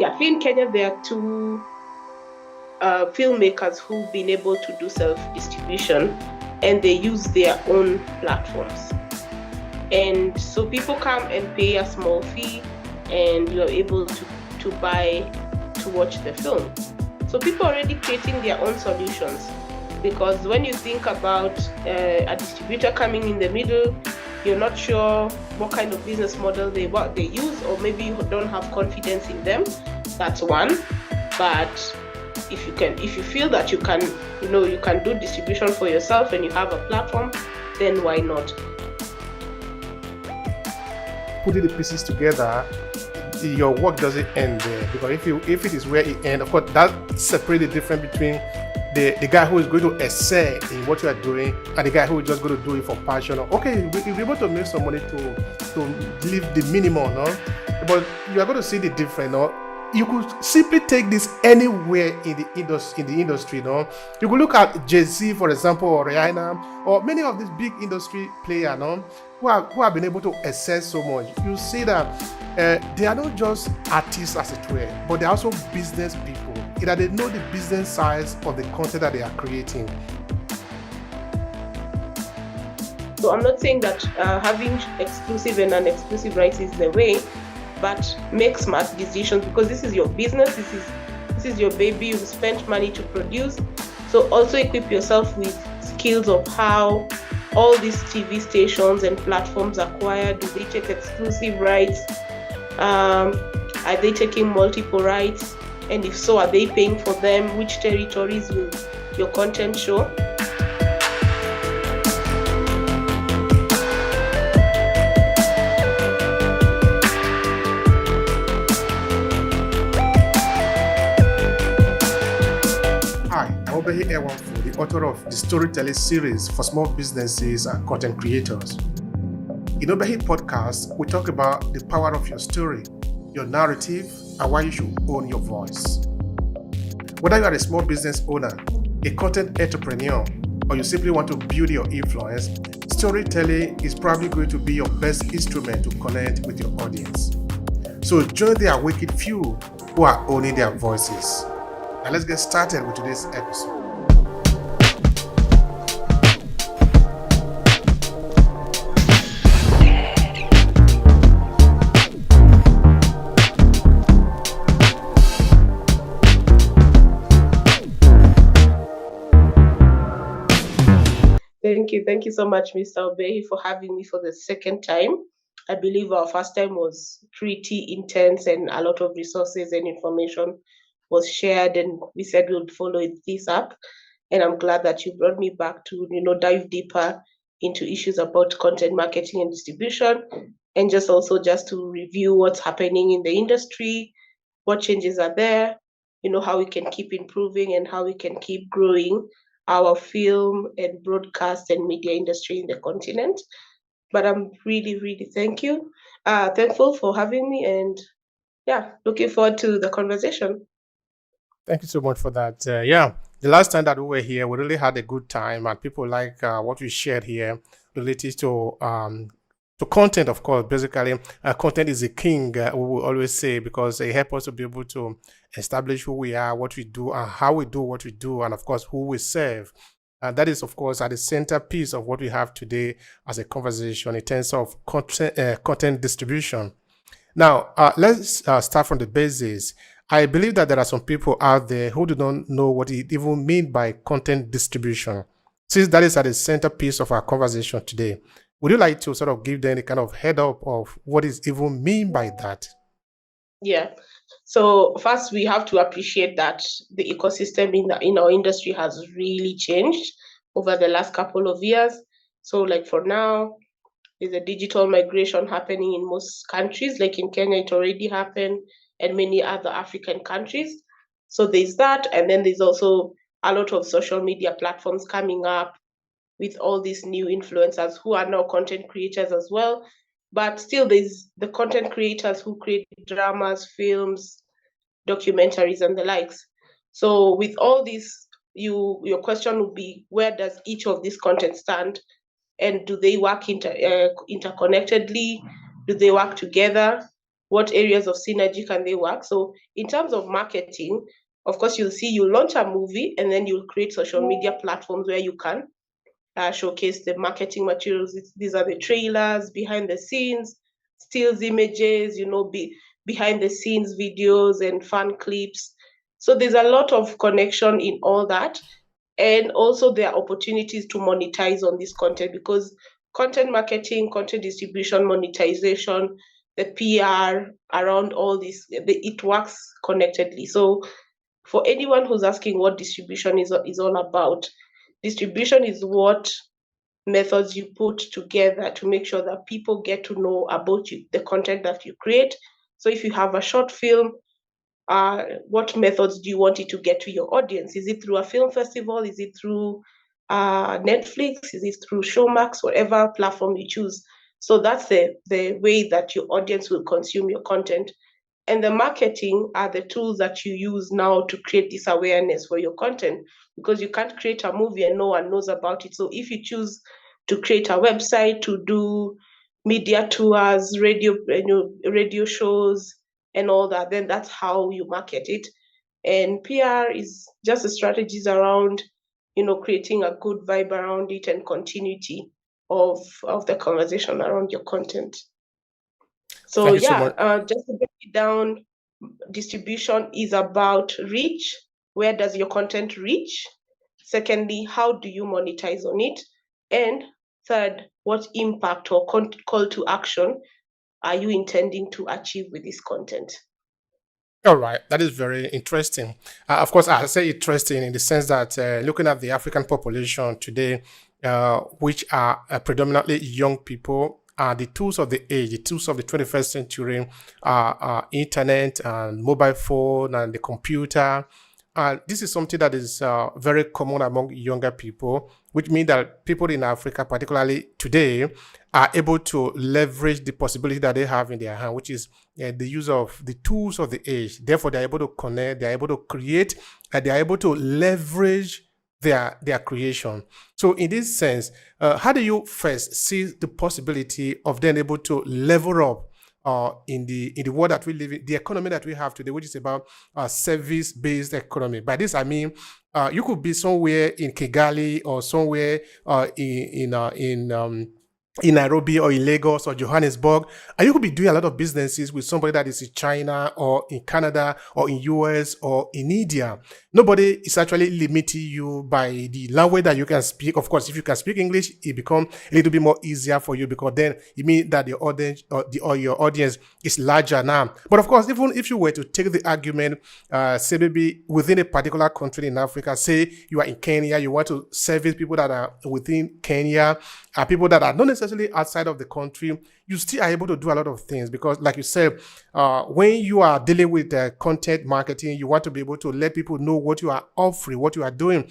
Yeah, here in Kenya, there are two filmmakers who've been able to do self-distribution, and they use their own platforms. And so people come and pay a small fee, and you're able to buy to watch the film. So people are already creating their own solutions, because when you think about a distributor coming in the middle, you're not sure what kind of business model they use, or maybe you don't have confidence in them. That's one. But if you feel that you can do distribution for yourself and you have a platform, then why not? Putting the pieces together, your work doesn't end there, because if it is where it ends, of course, that separates the difference between the guy who is going to excel in what you are doing and the guy who is just going to do it for passion. Okay, you'll be able to make some money to live the minimum, no? But you are going to see the difference, no? You could simply take this anywhere in the industry, no? You could look at Jay-Z, for example, or Rihanna, or many of these big industry players, no? Who have been able to excel so much. You see that they are not just artists as it were, but they're also business people. Either they know the business size of the content that they are creating. So I'm not saying that having exclusive and non-exclusive rights is the way, but make smart decisions, because this is your business, this is your baby, you've spent money to produce. So also equip yourself with skills of how all these TV stations and platforms acquire. Do they take exclusive rights? Are they taking multiple rights? And if so, are they paying for them? Which territories will your content show? Obehi, the author of the storytelling series for small businesses and content creators. In Obehi podcast, we talk about the power of your story, your narrative, and why you should own your voice. Whether you are a small business owner, a content entrepreneur, or you simply want to build your influence, storytelling is probably going to be your best instrument to connect with your audience. So join the awakened few who are owning their voices. Now let's get started with today's episode. Thank you so much, Mr. Obehi, for having me for the second time. I believe our first time was pretty intense and a lot of resources and information was shared, and we said we'll follow this up. And I'm glad that you brought me back to dive deeper into issues about content marketing and distribution, and just to review what's happening in the industry, what changes are there, how we can keep improving and how we can keep growing our film and broadcast and media industry in the continent. But I'm really, really thankful for having me, and looking forward to the conversation. Thank you so much for that. The last time that we were here, we really had a good time, and people like what we shared here related to content. Of course, basically, content is a king. We will always say, because it helps us to be able to establish who we are, what we do, and how we do what we do, and of course, who we serve. And that is, of course, at the centerpiece of what we have today as a conversation in terms of content distribution. Now, let's start from the basis. I believe that there are some people out there who do not know what it even means by content distribution. Since that is at the centerpiece of our conversation today, would you like to sort of give them a kind of head up of what is even mean by that? Yeah. So first, we have to appreciate that the ecosystem in our industry has really changed over the last couple of years. So, like for now, there's a digital migration happening in most countries. Like in Kenya, it already happened, and many other African countries. So there's that, and then there's also a lot of social media platforms coming up with all these new influencers who are now content creators as well. But still, there's the content creators who create dramas, films, documentaries, and the likes. So with all this, your question would be, where does each of these content stand, and do they work interconnectedly? Do they work together? what areas of synergy can they work. So in terms of marketing, of course, you launch a movie and then you'll create social media platforms where you can showcase the marketing materials. These are the trailers, behind the scenes, stills images, behind the scenes videos and fan clips. So there's a lot of connection in all that. And also there are opportunities to monetize on this content, because content marketing, content distribution, monetization, the PR around all this, it works connectedly. So for anyone who's asking what distribution is all about, distribution is what methods you put together to make sure that people get to know about you, the content that you create. So if you have a short film, what methods do you want it to get to your audience? Is it through a film festival? Is it through Netflix? Is it through Showmax? Whatever platform you choose. So that's the way that your audience will consume your content. And the marketing are the tools that you use now to create this awareness for your content, because you can't create a movie and no one knows about it. So if you choose to create a website, to do media tours, radio shows, and all that, then that's how you market it. And PR is just the strategies around, creating a good vibe around it and continuity of the conversation around your content. So Thank you so yeah, much. just to break it down, distribution is about reach. Where does your content reach? Secondly, how do you monetize on it? And third, what impact or call to action are you intending to achieve with this content? All right, that is very interesting. Of course, I say interesting in the sense that looking at the African population today, which are predominantly young people, the tools of the age, the tools of the 21st century, internet and mobile phone and the computer. This is something that is very common among younger people, which means that people in Africa, particularly today, are able to leverage the possibility that they have in their hand, which is the use of the tools of the age. Therefore, they're able to connect, they're able to create, and they're able to leverage their creation. So, in this sense, how do you first see the possibility of then able to level up in the world that we live in, the economy that we have today, which is about service-based economy? By this, I mean you could be somewhere in Kigali or somewhere in Nairobi or in Lagos or Johannesburg, and you could be doing a lot of businesses with somebody that is in China or in Canada or in US or in India. Nobody is actually limiting you by the language that you can speak. Of course, if you can speak English, it becomes a little bit more easier for you, because then it means that the audience or your audience is larger now. But of course, even if you were to take the argument, say maybe within a particular country in Africa, say you are in Kenya, you want to service people that are within Kenya, people that are not necessarily outside of the country, you still are able to do a lot of things, because like you said, when you are dealing with content marketing, you want to be able to let people know what you are offering, what you are doing.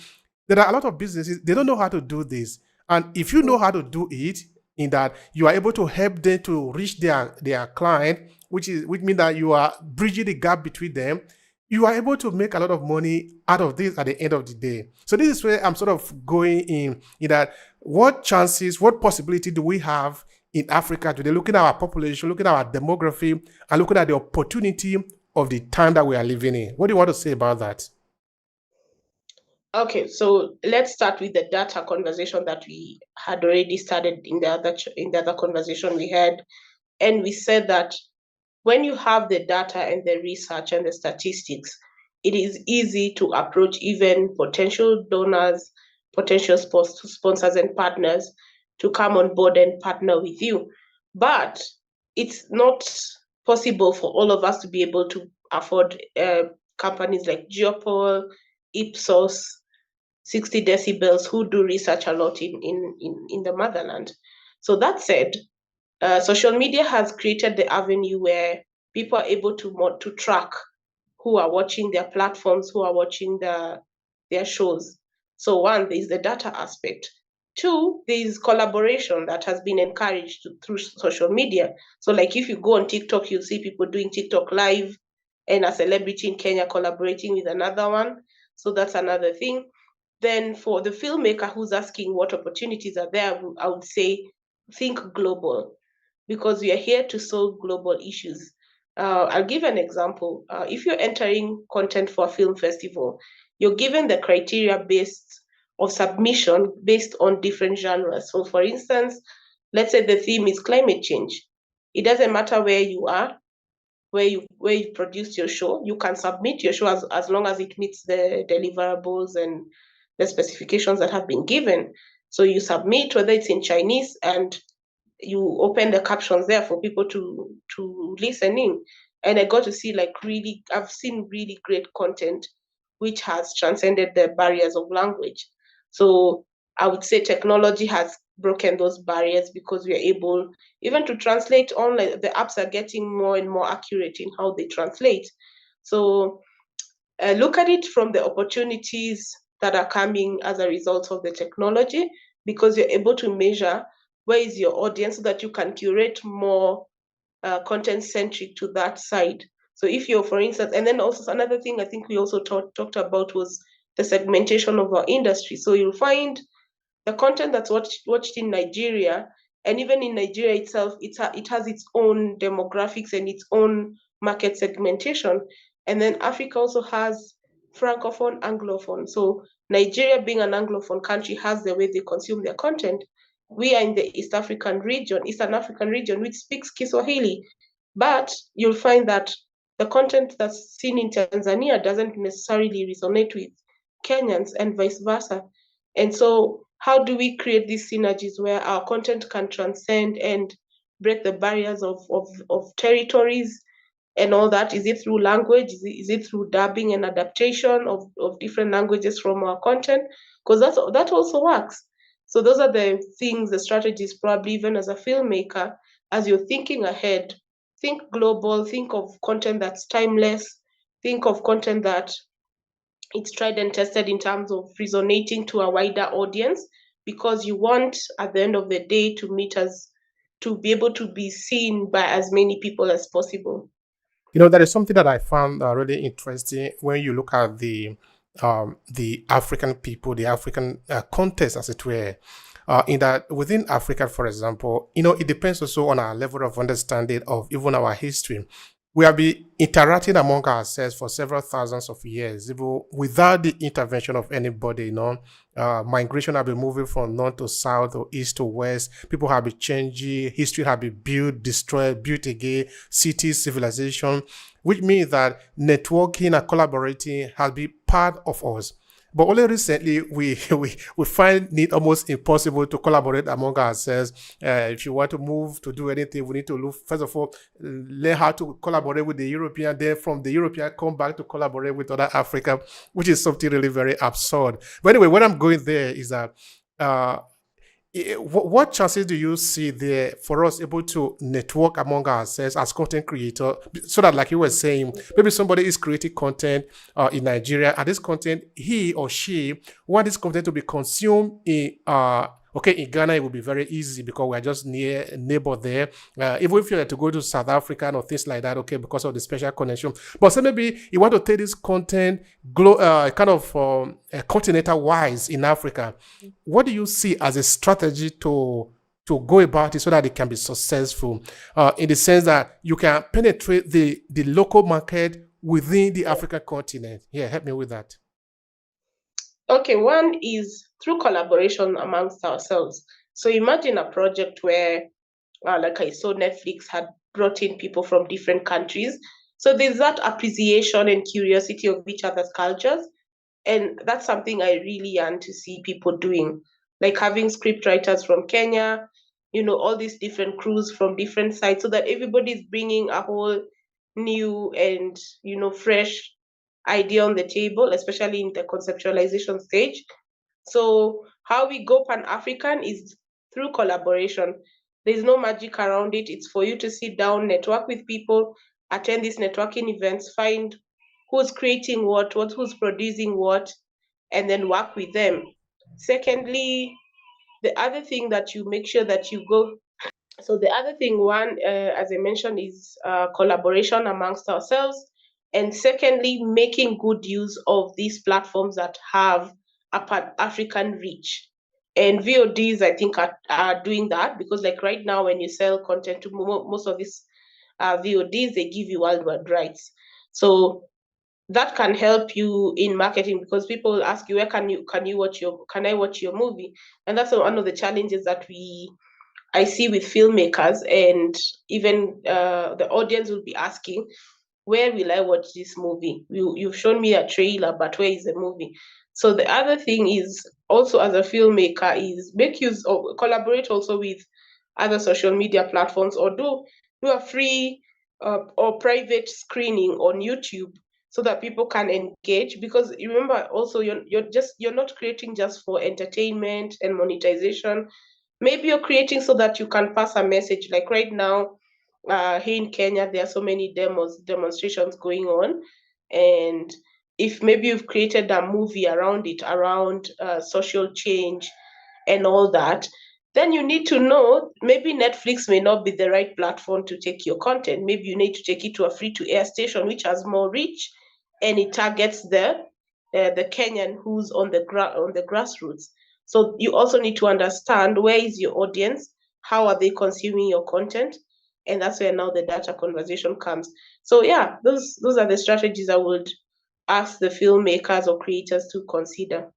There are a lot of businesses, they don't know how to do this. And if you know how to do it, in that you are able to help them to reach their client, which means that you are bridging the gap between them, you are able to make a lot of money out of this at the end of the day. So this is where I'm sort of going in that what chances, what possibility do we have in Africa today, looking at our population, looking at our demography, and looking at the opportunity of the time that we are living in? What do you want to say about that? Okay, so let's start with the data conversation that we had already started in the other conversation we had, and we said that when you have the data and the research and the statistics, it is easy to approach even potential donors, potential sponsors, and partners to come on board and partner with you. But it's not possible for all of us to be able to afford companies like Geopol, Ipsos, 60 decibels, who do research a lot in the motherland. So that said, social media has created the avenue where people are able to track who are watching their platforms, who are watching their shows. So one, there is the data aspect. Two, there is collaboration that has been encouraged through social media. So like if you go on TikTok, you'll see people doing TikTok live and a celebrity in Kenya collaborating with another one. So that's another thing. Then for the filmmaker who's asking what opportunities are there, I would say think global, because we are here to solve global issues. I'll give an example. If you're entering content for a film festival, you're given the criteria based of submission based on different genres. So, for instance, let's say the theme is climate change. It doesn't matter where you are, where you produced your show. You can submit your show as long as it meets the deliverables and the specifications that have been given. So you submit whether it's in Chinese, and you open the captions there for people to listen in. And I got to see I've seen really great content which has transcended the barriers of language. So I would say technology has broken those barriers because we are able even to translate online. The apps are getting more and more accurate in how they translate. So look at it from the opportunities that are coming as a result of the technology, because you're able to measure where is your audience so that you can curate more content centric to that side. So if you're, for instance, and then also another thing I think we also talked about was the segmentation of our industry. So you'll find the content that's watched in Nigeria, and even in Nigeria itself, it has its own demographics and its own market segmentation. And then Africa also has francophone, anglophone. So Nigeria, being an anglophone country, has the way they consume their content. We are in the Eastern African region, which speaks Kiswahili. But you'll find that the content that's seen in Tanzania doesn't necessarily resonate with Kenyans and vice versa. And so, how do we create these synergies where our content can transcend and break the barriers of territories and all that? Is it through language? Is it through dubbing and adaptation of different languages from our content? Because that also works. So those are the things, the strategies, probably even as a filmmaker, as you're thinking ahead, think global, think of content that's timeless, think of content that it's tried and tested in terms of resonating to a wider audience, because you want at the end of the day to be able to be seen by as many people as possible. That is something that I found really interesting when you look at the African people, the African context, as it were. In that within Africa, for example, it depends also on our level of understanding of even our history. We have been interacting among ourselves for several thousands of years, even without the intervention of anybody. Migration have been moving from north to south or east to west. People have been changing. History have been built, destroyed, built again. Cities, civilization, which means that networking and collaborating has been part of us. But only recently we find it almost impossible to collaborate among ourselves. If you want to move to do anything, we need to look first of all learn how to collaborate with the European. Then from the European, come back to collaborate with other Africa, which is something really very absurd. But anyway, what I'm going there is that. What chances do you see there for us able to network among ourselves as content creator, so that, like you were saying, maybe somebody is creating content in Nigeria, and this content, he or she want this content to be consumed in in Ghana, it would be very easy because we're just near neighbor there. Even if you were to go to South Africa or things like that, okay, because of the special connection. But say maybe you want to take this content continental wise in Africa. What do you see as a strategy to go about it so that it can be successful, in the sense that you can penetrate the local market within the African continent? Yeah, help me with that. Okay, one is through collaboration amongst ourselves. So imagine a project where, like I saw, Netflix had brought in people from different countries. So there's that appreciation and curiosity of each other's cultures. And that's something I really yearn to see people doing, like having script writers from Kenya, all these different crews from different sides, so that everybody's bringing a whole new and, fresh idea on the table, especially in the conceptualization stage. So how we go Pan-African is through collaboration. There's no magic around it. It's for you to sit down, network with people, attend these networking events, find who's creating who's producing what, and then work with them. Secondly, the other thing that you make sure that you go. So the other thing, one, as I mentioned, is collaboration amongst ourselves, and secondly, making good use of these platforms that have a Pan-African reach. And VODs, I think, are doing that, because, like, right now, when you sell content to most of these VODs, they give you worldwide rights. So that can help you in marketing, because people will ask you, where can I watch your movie? And that's one of the challenges that I see with filmmakers, and even the audience will be asking, where will I watch this movie? You've shown me a trailer, but where is the movie? So the other thing is also, as a filmmaker, is make use or collaborate also with other social media platforms, or do a free or private screening on YouTube, so that people can engage. Because remember, also, you're not creating just for entertainment and monetization. Maybe you're creating so that you can pass a message. Like right now, here in Kenya, there are so many demonstrations going on, and if maybe you've created a movie around it, around social change and all that, then you need to know, maybe Netflix may not be the right platform to take your content. Maybe you need to take it to a free to air station which has more reach, and it targets the Kenyan who's on the grassroots. So you also need to understand, where is your audience, how are they consuming your content, and that's where now the data conversation comes. So yeah, those are the strategies I would ask the filmmakers or creators to consider.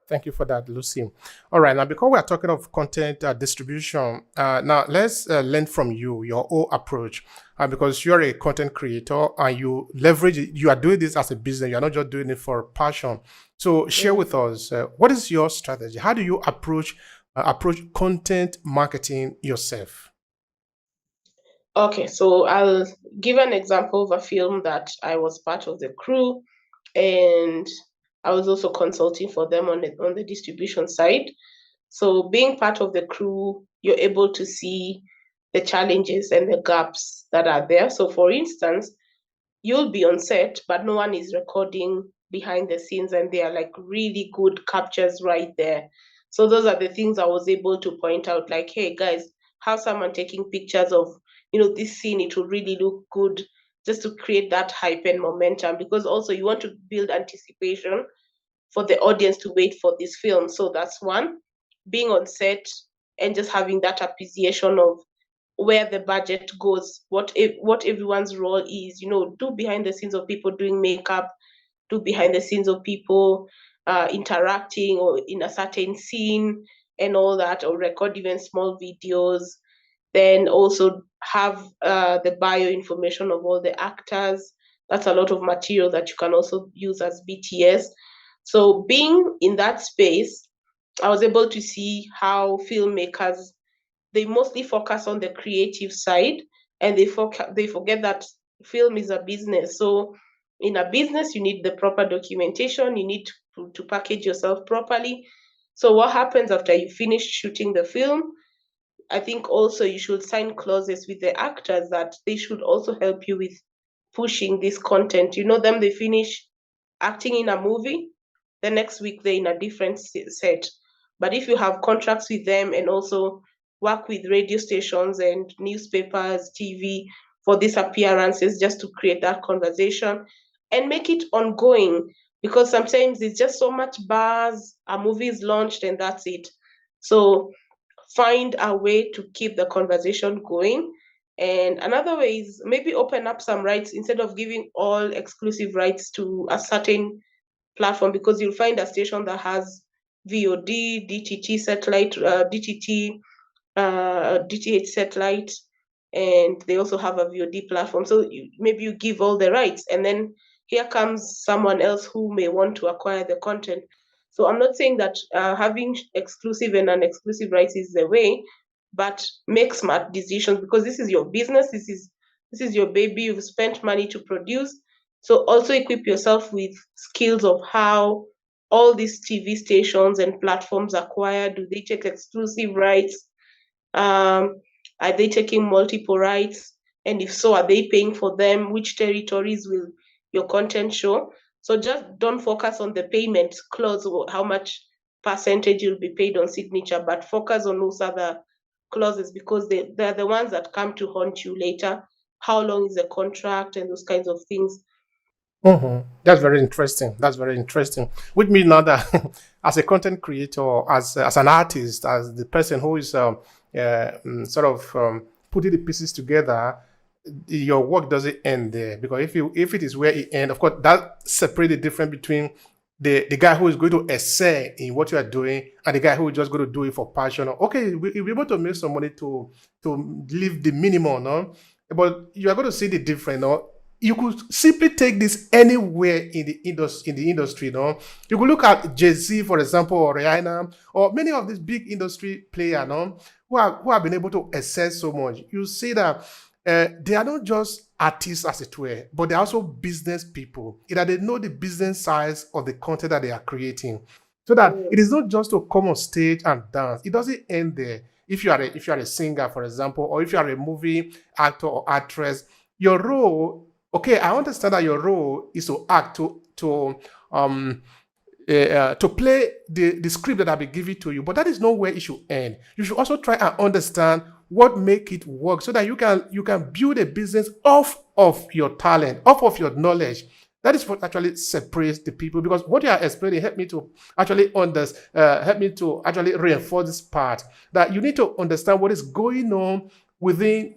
Thank you for that, Lucy. All right, now because we are talking of content distribution, now let's learn from you your whole approach, because you're a content creator and you leverage it. You are doing this as a business. You're not just doing it for passion. So share with us, what is your strategy? How do you approach content marketing yourself? Okay, so I'll give an example of a film that I was part of the crew, and I was also consulting for them on the distribution side. So being part of the crew, you're able to see the challenges and the gaps that are there. So for instance, you'll be on set, but no one is recording behind the scenes, and they are like really good captures right there. So those are the things I was able to point out, like, hey guys, have someone taking pictures of, this scene, it will really look good, just to create that hype and momentum, because also you want to build anticipation for the audience to wait for this film. So that's one, being on set and just having that appreciation of where the budget goes, what everyone's role is. Do behind the scenes of people doing makeup, do behind the scenes of people interacting or in a certain scene and all that, or record even small videos. Then also have the bio information of all the actors. That's a lot of material that you can also use as BTS. So being in that space, I was able to see how filmmakers, they mostly focus on the creative side, and they forget that film is a business. So in a business, you need the proper documentation, you need to package yourself properly. So what happens after you finish shooting the film? I think also you should sign clauses with the actors that they should also help you with pushing this content. Them, they finish acting in a movie, the next week they're in a different set. But if you have contracts with them, and also work with radio stations and newspapers, TV, for these appearances, just to create that conversation and make it ongoing, because sometimes it's just so much buzz, a movie is launched and that's it. So find a way to keep the conversation going. And another way is maybe open up some rights, instead of giving all exclusive rights to a certain platform, because you'll find a station that has VOD, DTT satellite, DTH satellite, and they also have a VOD platform. So maybe you give all the rights, and then here comes someone else who may want to acquire the content. So I'm not saying that having exclusive and non-exclusive rights is the way, but make smart decisions, because this is your business. This is your baby. You've spent money to produce. So also equip yourself with skills of how all these TV stations and platforms acquire. Do they take exclusive rights? Um, are they taking multiple rights? And if so, are they paying for them? Which territories will your content show? So just don't focus on the payment clause or how much percentage you'll be paid on signature, but focus on those other clauses, because they're the ones that come to haunt you later. How long is the contract and those kinds of things? That's very interesting. That's very interesting. Which means now that as a content creator, as an artist, as the person who is sort of putting the pieces together, your work doesn't end there, because if it is where it ends, of course, that separate the difference between the guy who is going to excel in what you are doing and the guy who is just going to do it for passion. Okay, you'll be able to make some money to live the minimum, no? But you are going to see the difference, no? You could simply take this anywhere in the industry, no? You could look at Jay-Z, for example, or Rihanna, or many of these big industry players, no, who have been able to excel so much. You see that they are not just artists, as it were, but they're also business people. Either they know the business size of the content that they are creating, so that it is not just to come on stage and dance. It doesn't end there. If you are a singer, for example, or if you are a movie actor or actress, your role. Okay, I understand that your role is to act um to play the script that have been given to you, but that is not where it should end. You should also try and understand what make it work, so that you can build a business off of your talent, off of your knowledge. That is what actually separates the people, because what you are explaining help me to actually help me to actually reinforce this part, that you need to understand what is going on within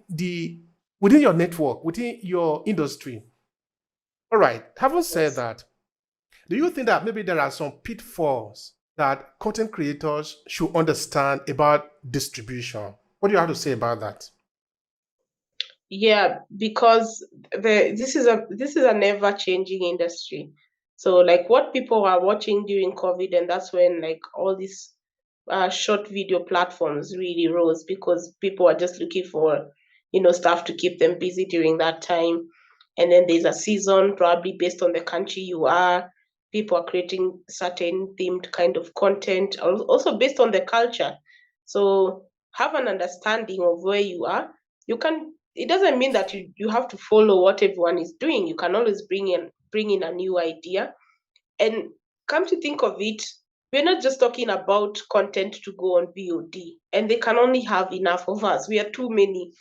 your network, within your industry. All right. Having said Yes. that, do you think that maybe there are some pitfalls that content creators should understand about distribution? What do you have to say about that? Yeah, because this is a never changing industry. So like what people are watching during COVID, and that's when like all these short video platforms really rose, because people are just looking for, stuff to keep them busy during that time. And then there's a season, probably based on the country you are. People are creating certain themed kind of content, also based on the culture. So have an understanding of where you are. You can. It doesn't mean that you have to follow what everyone is doing. You can always bring in a new idea. And come to think of it, we're not just talking about content to go on VOD, and they can only have enough of us. We are too many.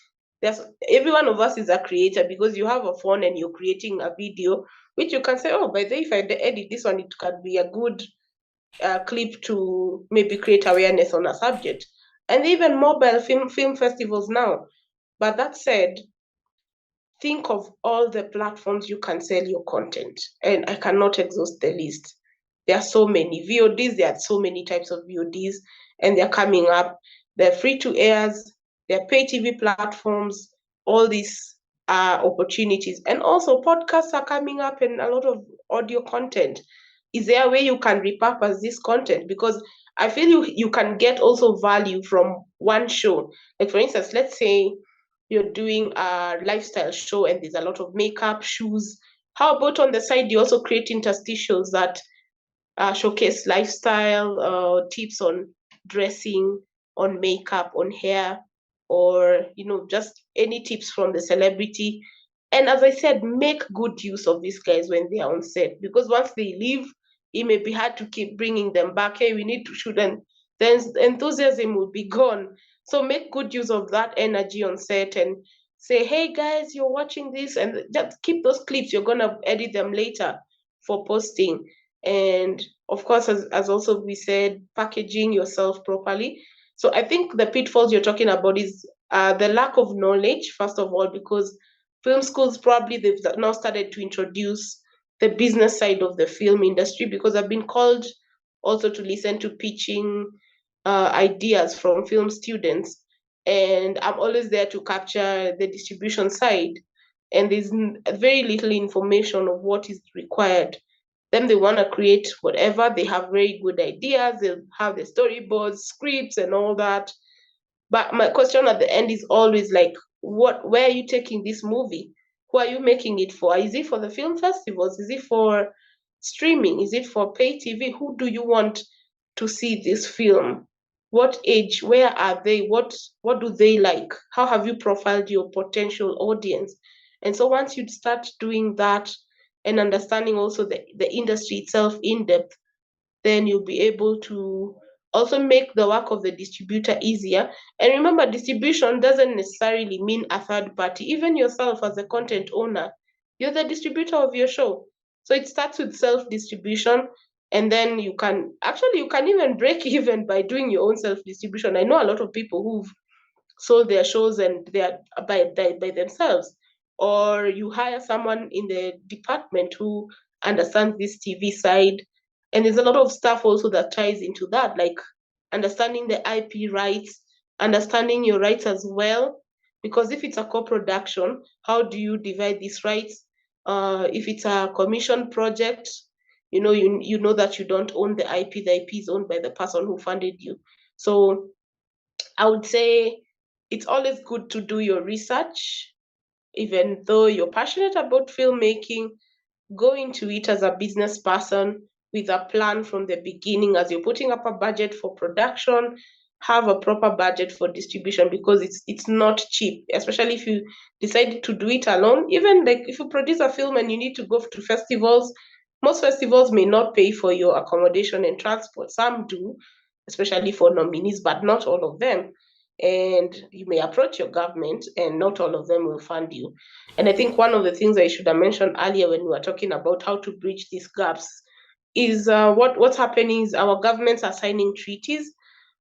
There's every one of us is a creator, because you have a phone and you're creating a video, which you can say, oh, by the way, if I edit this one, it can be a good clip to maybe create awareness on a subject. And even mobile film festivals now. But that said, think of all the platforms you can sell your content. And I cannot exhaust the list. There are so many VODs, there are so many types of VODs, and they're coming up. They're free to airs, they're pay TV platforms, all these opportunities. And also, podcasts are coming up, and a lot of audio content. Is there a way you can repurpose this content? Because I feel you can get also value from one show. Like, for instance, let's say you're doing a lifestyle show and there's a lot of makeup, shoes. How about on the side, you also create interstitials that showcase lifestyle tips on dressing, on makeup, on hair, or just any tips from the celebrity. And as I said, make good use of these guys when they are on set, because once they leave, it may be hard to keep bringing them back. Hey, we need to shoot, and then enthusiasm will be gone. So make good use of that energy on set and say, hey guys, you're watching this, and just keep those clips. You're gonna edit them later for posting. And of course, as also we said, packaging yourself properly. So I think the pitfalls you're talking about is the lack of knowledge, first of all, because film schools probably they've now started to introduce the business side of the film industry, because I've been called also to listen to pitching ideas from film students, and I'm always there to capture the distribution side, and there's very little information of what is required. Then they want to create whatever. They have very good ideas. They have the storyboards, scripts, and all that. But my question at the end is always like, where are you taking this movie? Who are you making it for? Is it for the film festivals? Is it for streaming? Is it for pay TV? Who do you want to see this film? What age? Where are they? What do they like? How have you profiled your potential audience? And so once you start doing that and understanding also the industry itself in depth, then you'll be able to also make the work of the distributor easier. And remember, distribution doesn't necessarily mean a third party. Even yourself as a content owner, you're the distributor of your show. So it starts with self distribution, and then you can even break even by doing your own self distribution. I know a lot of people who've sold their shows and they are by themselves. or you hire someone in the department who understands this TV side. And there's a lot of stuff also that ties into that, like understanding the IP rights, understanding your rights as well. Because if it's a co-production, how do you divide these rights? If it's a commission project, you know that you don't own the IP. The IP is owned by the person who funded you. So I would say it's always good to do your research, even though you're passionate about filmmaking. Go into it as a business person with a plan from the beginning. As you're putting up a budget for production, have a proper budget for distribution, because it's not cheap, especially if you decide to do it alone. Even like if you produce a film and you need to go to festivals, most festivals may not pay for your accommodation and transport. Some do, especially for nominees, but not all of them. And you may approach your government and not all of them will fund you. And I think one of the things I should have mentioned earlier when we were talking about how to bridge these gaps is what's happening is our governments are signing treaties.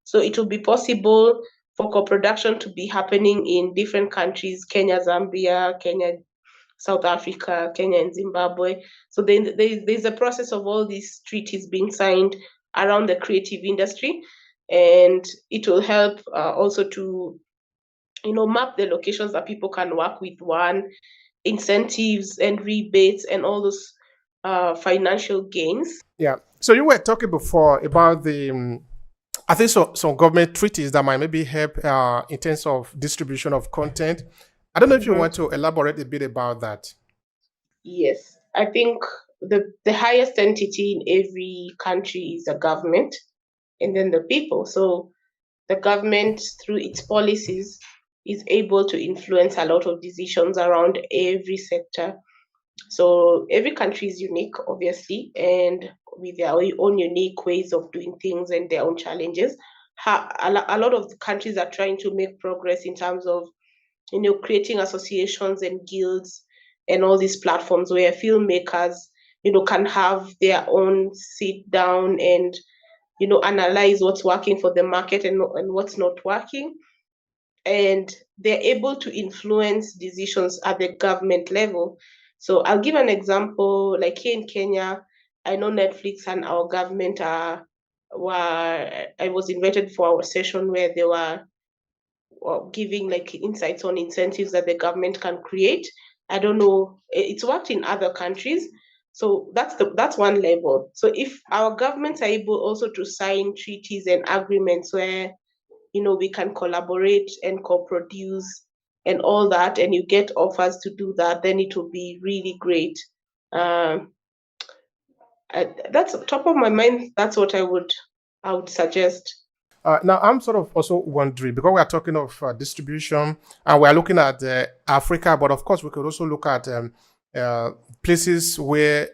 So it will be possible for co-production to be happening in different countries: Kenya, Zambia, Kenya, South Africa, Kenya, and Zimbabwe. So then there's a process of all these treaties being signed around the creative industry, and it will help also to map the locations that people can work with, one, incentives and rebates and all those financial gains. Yeah. So you were talking before about the I think some government treaties that might maybe help in terms of distribution of content. I don't know if you Mhm. want to elaborate a bit about that. Yes, I think the highest entity in every country is the government, and then the people. So the government, through its policies, is able to influence a lot of decisions around every sector. So every country is unique, obviously, and with their own unique ways of doing things and their own challenges. A lot of the countries are trying to make progress in terms of creating associations and guilds and all these platforms where filmmakers can have their own sit down and analyze what's working for the market and what's not working, and they're able to influence decisions at the government level. So I'll give an example. Like here in Kenya, I know Netflix and our government are were I was invited for our session where they were giving like insights on incentives that the government can create. I don't know, it's worked in other countries. So that's one level. So if our governments are able also to sign treaties and agreements where we can collaborate and co-produce and all that, and you get offers to do that, then it will be really great. um that's top of my mind. That's what I would suggest. Now, I'm sort of also wondering because we are talking of distribution and we are looking at Africa, but of course, we could also look at uh, places where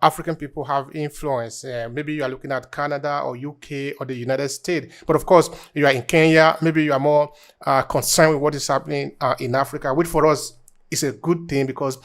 African people have influence. Maybe you are looking at Canada or UK or the United States, but of course, you are in Kenya. Maybe you are more concerned with what is happening in Africa, which for us is a good thing because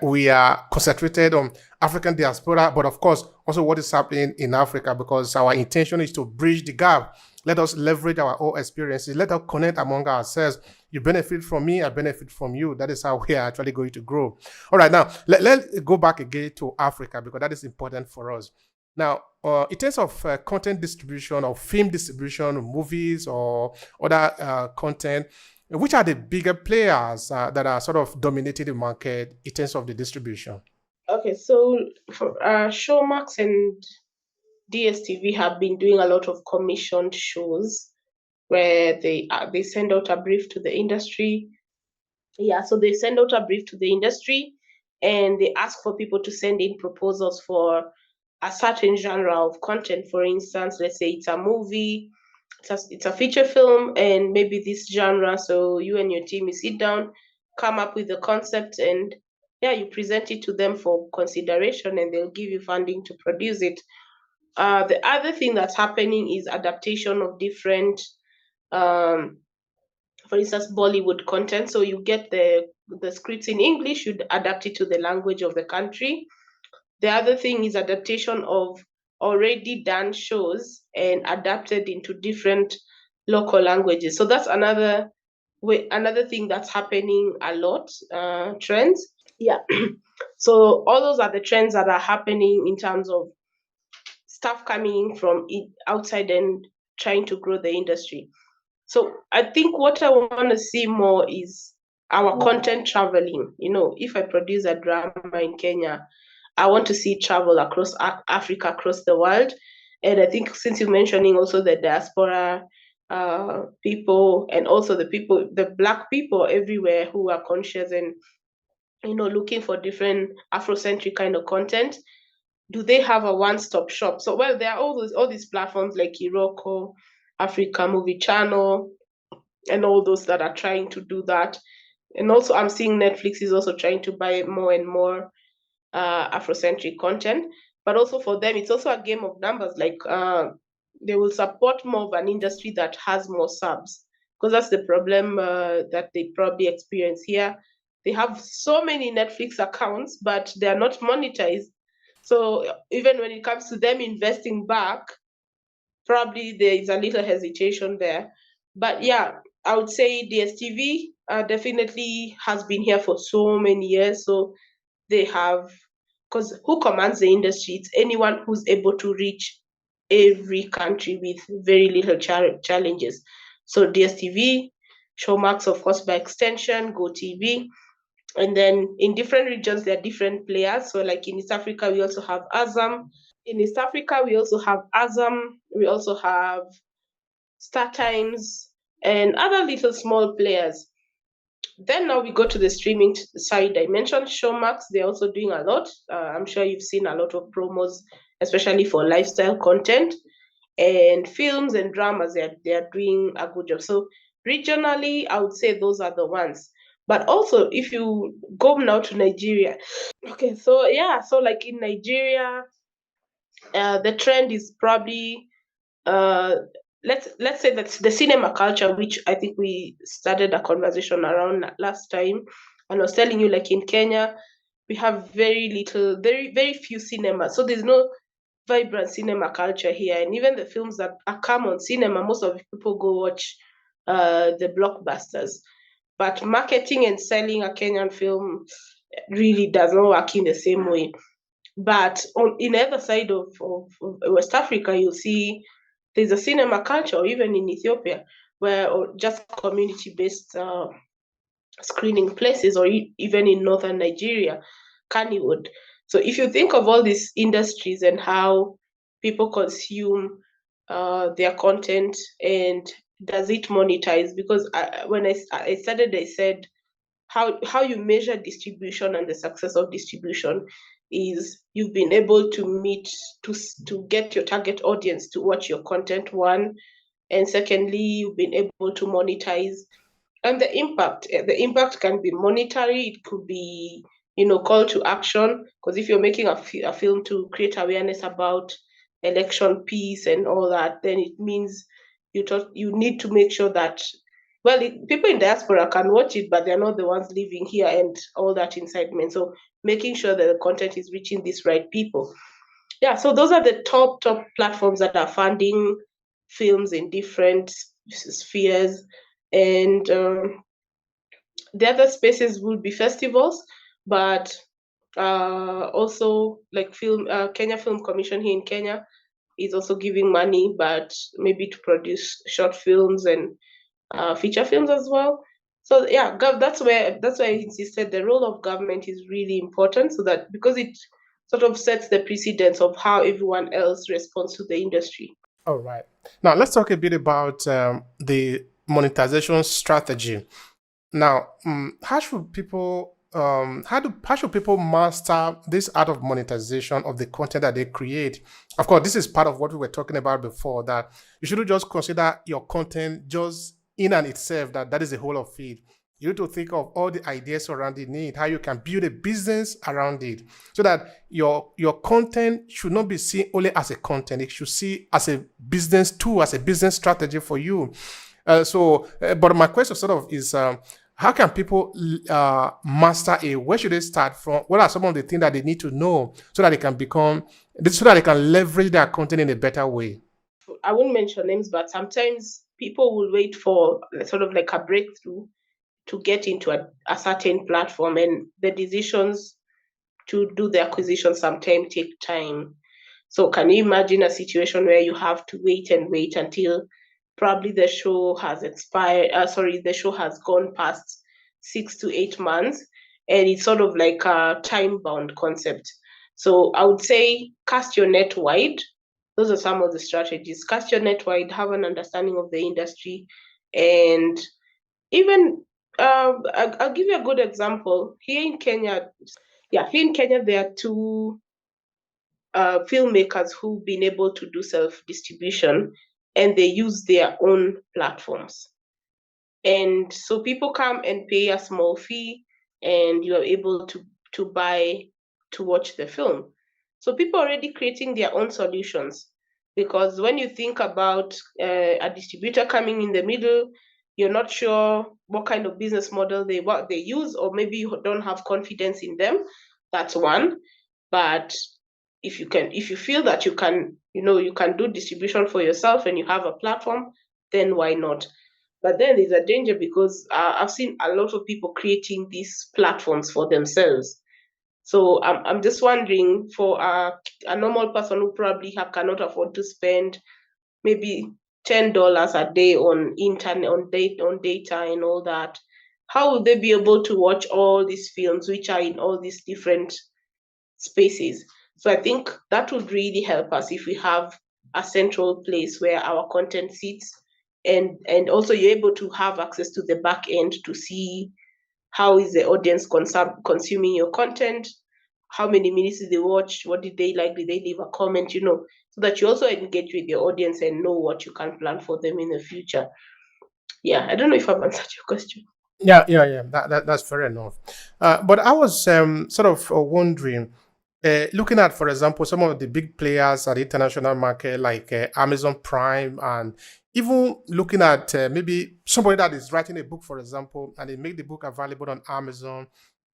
we are concentrated on African diaspora, but of course also what is happening in Africa because our intention is to bridge the gap. Let us leverage our own experiences. Let us connect among ourselves. You benefit from me, I benefit from you. That is how we are actually going to grow. All right, now let's go back again to Africa because that is important for us. Now, in terms of content distribution or film distribution, movies or other content, which are the bigger players that are sort of dominating the market in terms of the distribution? Okay, so for Showmax and DSTV have been doing a lot of commissioned shows where they send out a brief to the industry. Yeah, so they send out a brief to the industry and they ask for people to send in proposals for a certain genre of content. For instance, let's say it's a movie, it's a feature film, and maybe this genre. So you and your team, you sit down, come up with the concept, and yeah, you present it to them for consideration, and they'll give you funding to produce it. The other thing that's happening is adaptation of different, um, for instance, Bollywood content. So you get the scripts in English, you adapt it to the language of the country. The other thing is adaptation of already done shows and adapted into different local languages. So that's another another thing that's happening a lot, trends. Yeah. So all those are the trends that are happening in terms of stuff coming in from outside and trying to grow the industry. So I think what I want to see more is our content traveling. If I produce a drama in Kenya, I want to see travel across Africa, across the world. And I think since you're mentioning also the diaspora people, and also the Black people everywhere who are conscious and looking for different Afrocentric kind of content, do they have a one-stop shop? So, well, there are all these platforms like Iroko, Africa Movie Channel, and all those that are trying to do that. And also, I'm seeing Netflix is also trying to buy more and more Afrocentric content. But also for them, it's also a game of numbers. Like they will support more of an industry that has more subs, because that's the problem that they probably experience here. They have so many Netflix accounts, but they are not monetized. So even when it comes to them investing back, probably there is a little hesitation there. But yeah, I would say DSTV definitely has been here for so many years. So they have, because who commands the industry? It's anyone who's able to reach every country with very little challenges. So DSTV, Showmax, of course, by extension, GoTV. And then in different regions, there are different players. So, like in East Africa, we also have Azam. In East Africa, we also have Azam. We also have Star Times and other little small players. Then now we go to the streaming side. I mentioned Showmax. They're also doing a lot. I'm sure you've seen a lot of promos, especially for lifestyle content and films and dramas. They're doing a good job. So regionally, I would say those are the ones. But also, if you go now to Nigeria, okay, so yeah, so like in Nigeria, the trend is probably uh, let's say that the cinema culture, which I think we started a conversation around last time, and I was telling you, like in Kenya, we have very few cinemas, so there's no vibrant cinema culture here, and even the films that are come on cinema, most of the people go watch the blockbusters. But marketing and selling a Kenyan film really does not work in the same way. But in the other side of West Africa, you'll see there's a cinema culture, or even in Ethiopia, where or just community-based screening places, or even in northern Nigeria, Kannywood. So if you think of all these industries and how people consume their content, and does it monetize? Because when I started, I said how you measure distribution and the success of distribution is you've been able to meet to get your target audience to watch your content, one, and secondly, you've been able to monetize. And the impact can be monetary, it could be call to action, because if you're making a film to create awareness about election peace and all that, then it means you need to make sure that, well, people in diaspora can watch it, but they're not the ones living here and all that incitement. So making sure that the content is reaching these right people. Yeah, so those are the top platforms that are funding films in different spheres. And the other spaces would be festivals, but also like Kenya Film Commission here in Kenya is also giving money, but maybe to produce short films and feature films as well. So yeah, that's why I insisted the role of government is really important, so that because it sort of sets the precedence of how everyone else responds to the industry. All right. Now let's talk a bit about the monetization strategy. Now, how should people master this art of monetization of the content that they create? Of course, this is part of what we were talking about before, that you shouldn't just consider your content just in and itself, that is the whole of it. You need to think of all the ideas surrounding it, how you can build a business around it, so that your content should not be seen only as a content. It should see as a business tool, as a business strategy for you. But my question sort of is, how can people master it? Where should they start from? What are some of the things that they need to know so that they can leverage their content in a better way? I won't mention names, but sometimes people will wait for sort of like a breakthrough to get into a certain platform, and the decisions to do the acquisition sometimes take time. So can you imagine a situation where you have to wait and wait until probably the show has expired? The show has gone past 6 to 8 months, and it's sort of like a time-bound concept. So I would say cast your net wide. Those are some of the strategies. Cast your net wide, have an understanding of the industry, and even I'll give you a good example. Here in Kenya, there are two filmmakers who've been able to do self distribution, and they use their own platforms. And so people come and pay a small fee, and you are able to buy to watch the film. So people are already creating their own solutions, because when you think about a distributor coming in the middle, you're not sure what kind of business model what they use, or maybe you don't have confidence in them. That's one. But if you feel that you can do distribution for yourself and you have a platform, then why not? But then there's a danger, because I've seen a lot of people creating these platforms for themselves. So I'm just wondering, for a normal person who probably cannot afford to spend maybe $10 a day on internet, on data and all that, how would they be able to watch all these films which are in all these different spaces? So I think that would really help us if we have a central place where our content sits, and also you're able to have access to the back end to see how is the audience consuming your content, how many minutes did they watch, what did they like, did they leave a comment, so that you also engage with your audience and know what you can plan for them in the future. Yeah, I don't know if I've answered your question. Yeah. That's fair enough. But I was sort of wondering, looking at, for example, some of the big players at the international market, like Amazon Prime, and even looking at maybe somebody that is writing a book, for example, and they make the book available on Amazon.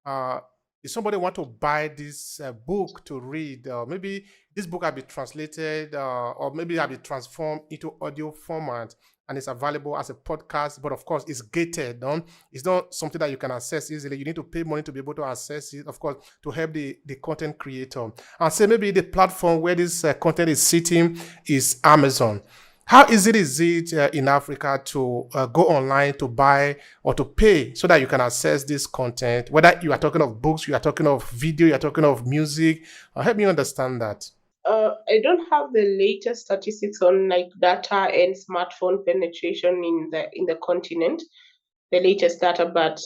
Uh, if somebody want to buy this book to read, maybe this book will be translated, or maybe it will be transformed into audio format, and it's available as a podcast, but of course it's gated. It's not something that you can access easily. You need to pay money to be able to access it, of course, to help the content creator. And say maybe the platform where this content is sitting is Amazon. How easy is it in Africa to go online to buy or to pay so that you can access this content? Whether you are talking of books, you are talking of video, you are talking of music. Help me understand that. I don't have the latest statistics on like data and smartphone penetration in the continent, the latest data, but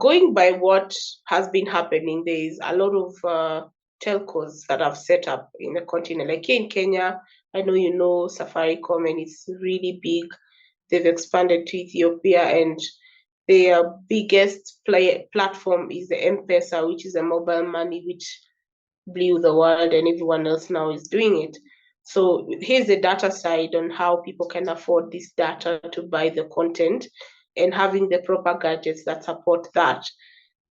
going by what has been happening, there is a lot of telcos that have set up in the continent. Like here in Kenya, I know you know Safaricom, and it's really big. They've expanded to Ethiopia, and their biggest platform is the M-Pesa, which is a mobile money, which blew the world, and everyone else now is doing it. So here's the data side on how people can afford this data to buy the content, and having the proper gadgets that support that.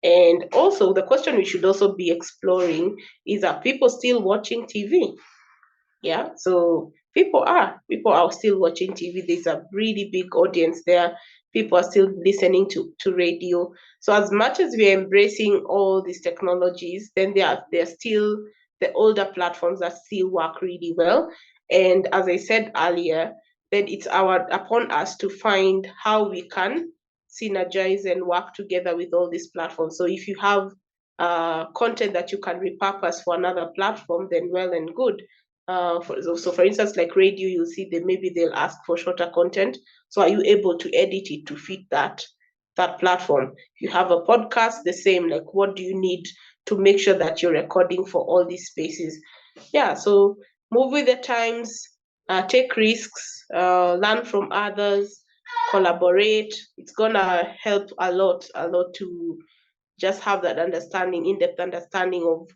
And also, the question we should also be exploring is, are people still watching TV? Yeah, so people are still watching TV. There's a really big audience there. People are still listening to radio. So as much as we're embracing all these technologies, then there are still the older platforms that still work really well. And as I said earlier, then it's our upon us to find how we can synergize and work together with all these platforms. So if you have content that you can repurpose for another platform, then well and good. For instance, like radio, you'll see that maybe they'll ask for shorter content. So are you able to edit it to fit that platform? If you have a podcast, the same. Like, what do you need to make sure that you're recording for all these spaces? Yeah. So move with the times, take risks, learn from others, collaborate. It's gonna help a lot to just have that understanding, in-depth understanding of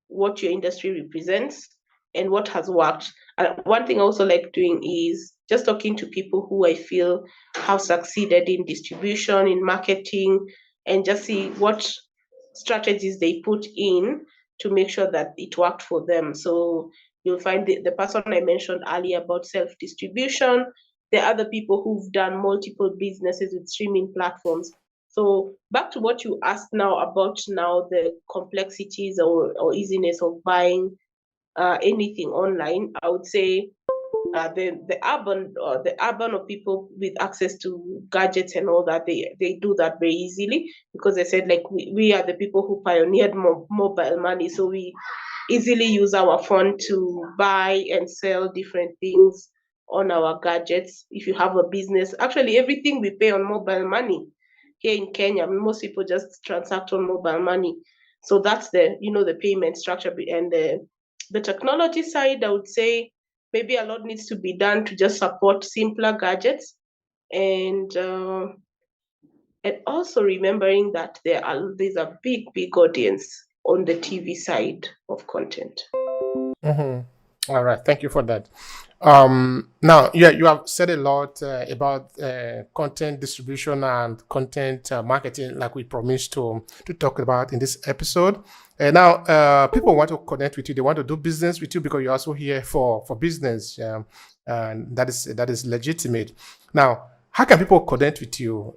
what your industry represents and what has worked. And one thing I also like doing is just talking to people who I feel have succeeded in distribution, in marketing, and just see what strategies they put in to make sure that it worked for them. So you'll find the person I mentioned earlier about self distribution. there are other people who've done multiple businesses with streaming platforms. So back to what you asked now about now the complexities or easiness of buying anything online, I would say the urban or people with access to gadgets and all that, they do that very easily, because they said like we are the people who pioneered mobile money, so we easily use our phone to buy and sell different things on our gadgets. If you have a business, actually everything we pay on mobile money here in Kenya, most people just transact on mobile money. So that's the payment structure. And the technology side, I would say maybe a lot needs to be done to just support simpler gadgets, and also remembering that there's a big audience on the TV side of content. Mhm. All right, thank you for that. Now, yeah, you have said a lot about content distribution and content marketing, like we promised to talk about in this episode. And now, people want to connect with you; they want to do business with you because you're also here for business, and that is legitimate. Now, how can people connect with you?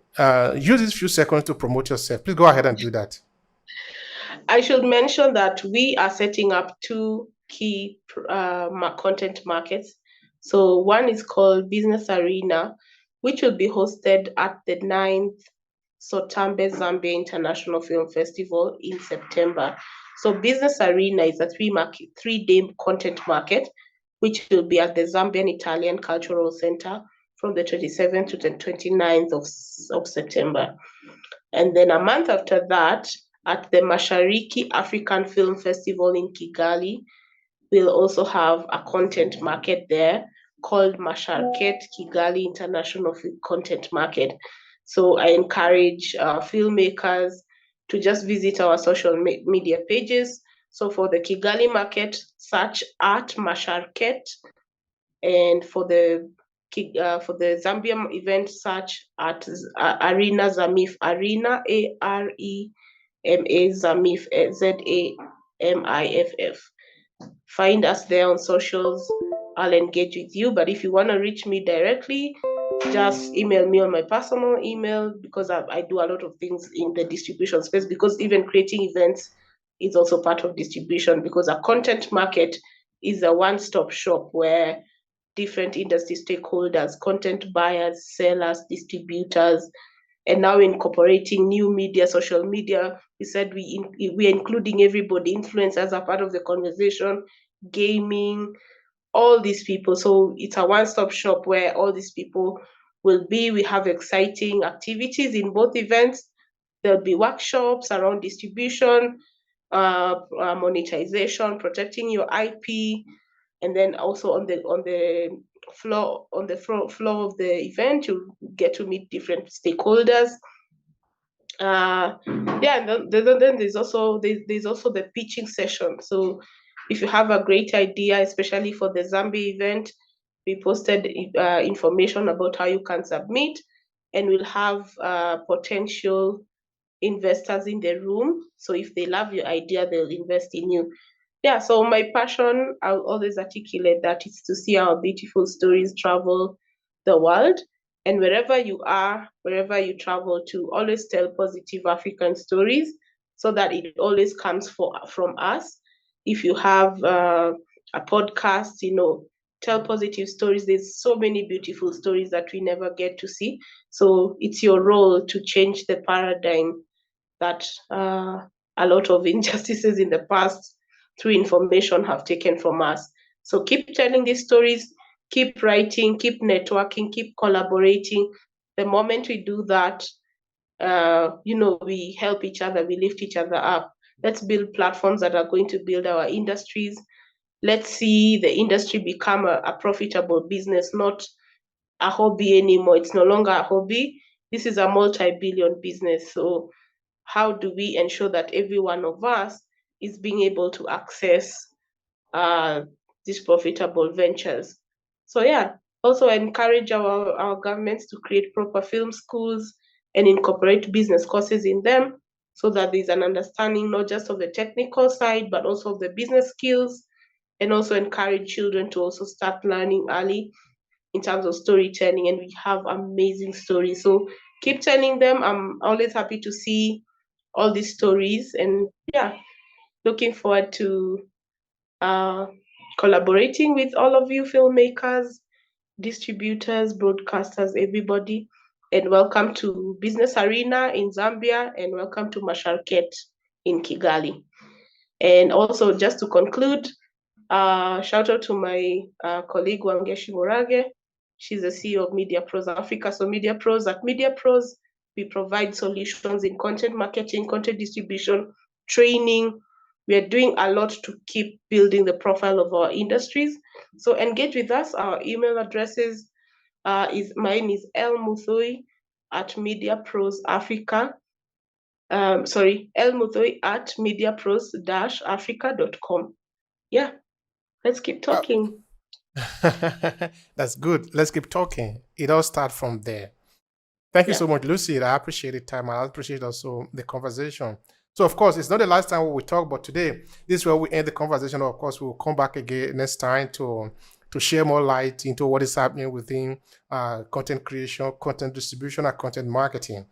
Use these few seconds to promote yourself. Please go ahead and do that. I should mention that we are setting up two key content markets. So one is called Business Arena, which will be hosted at the ninth Sotambe Zambia International Film Festival in September. So Business Arena is a three-day content market, which will be at the Zambian Italian Cultural Center from the 27th to the 29th of September. And then a month after that, at the Mashariki African Film Festival in Kigali, we'll also have a content market there called Masharket Kigali International Content Market. So I encourage filmmakers to just visit our social media pages. So for the Kigali market, search at Masharket, and for the Zambia event, search at Arena Zamif, Arena AREMA Zamif, ZAMIFF. Find us there on socials. I'll engage with you. But if you want to reach me directly, just email me on my personal email, because I do a lot of things in the distribution space, because even creating events is also part of distribution, because a content market is a one-stop shop where different industry stakeholders, content buyers, sellers, distributors, and now incorporating new media, social media. We said we're including everybody, influencers are part of the conversation, gaming, all these people. So it's a one-stop shop where all these people will be. We have exciting activities in both events. There'll be workshops around distribution, monetization, protecting your IP, and then also on the floor of the event, you get to meet different stakeholders. Yeah, and then there's also the pitching session. So if you have a great idea, especially for the Zambia event, we posted information about how you can submit, and we'll have potential investors in the room. So if they love your idea, they'll invest in you. Yeah, so my passion, I'll always articulate that, is to see our beautiful stories travel the world. And wherever you are, wherever you travel to, always tell positive African stories, so that it always comes from us. If you have a podcast, tell positive stories. There's so many beautiful stories that we never get to see. So it's your role to change the paradigm that a lot of injustices in the past through information have taken from us. So keep telling these stories, keep writing, keep networking, keep collaborating. The moment we do that, we help each other, we lift each other up. Let's build platforms that are going to build our industries. Let's see the industry become a profitable business, not a hobby anymore. It's no longer a hobby. This is a multi-billion business. So how do we ensure that every one of us is being able to access uh, these profitable ventures? So yeah, also encourage our governments to create proper film schools and incorporate business courses in them, so that there's an understanding not just of the technical side, but also of the business skills, and also encourage children to also start learning early. in terms of storytelling, and we have amazing stories. So keep telling them. I'm always happy to see all these stories, and yeah, looking forward to uh, collaborating with all of you filmmakers, distributors, broadcasters, everybody. And welcome to Business Arena in Zambia, and welcome to Masharket in Kigali. And also, just to conclude, shout out to my colleague Wangeshi Murage. She's the CEO of Media Pros Africa. So Media Pros, at Media Pros, we provide solutions in content marketing, content distribution, training. We are doing a lot to keep building the profile of our industries. So engage with us. Our email addresses mine is Muthui at Media Pros Africa. Muthui at mediapros-africa.com. Yeah, let's keep talking. That's good. Let's keep talking. It all starts from there. Thank you Yeah. so much, Lucy. I appreciate the time. I appreciate also the conversation. So, of course, it's not the last time we will talk, but today, this is where we end the conversation. Of course, we will come back again next time to share more light into what is happening within content creation, content distribution, and content marketing.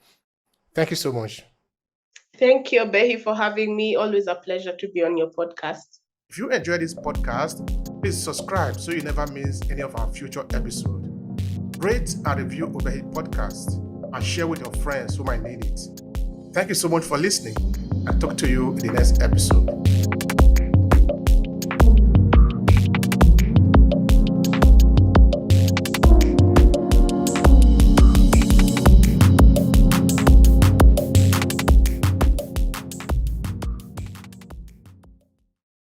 Thank you so much. Thank you, Obehi, for having me. Always a pleasure to be on your podcast. If you enjoyed this podcast, please subscribe so you never miss any of our future episodes. Rate and review Obehi podcast and share with your friends who might need it. Thank you so much for listening, and talk to you in the next episode.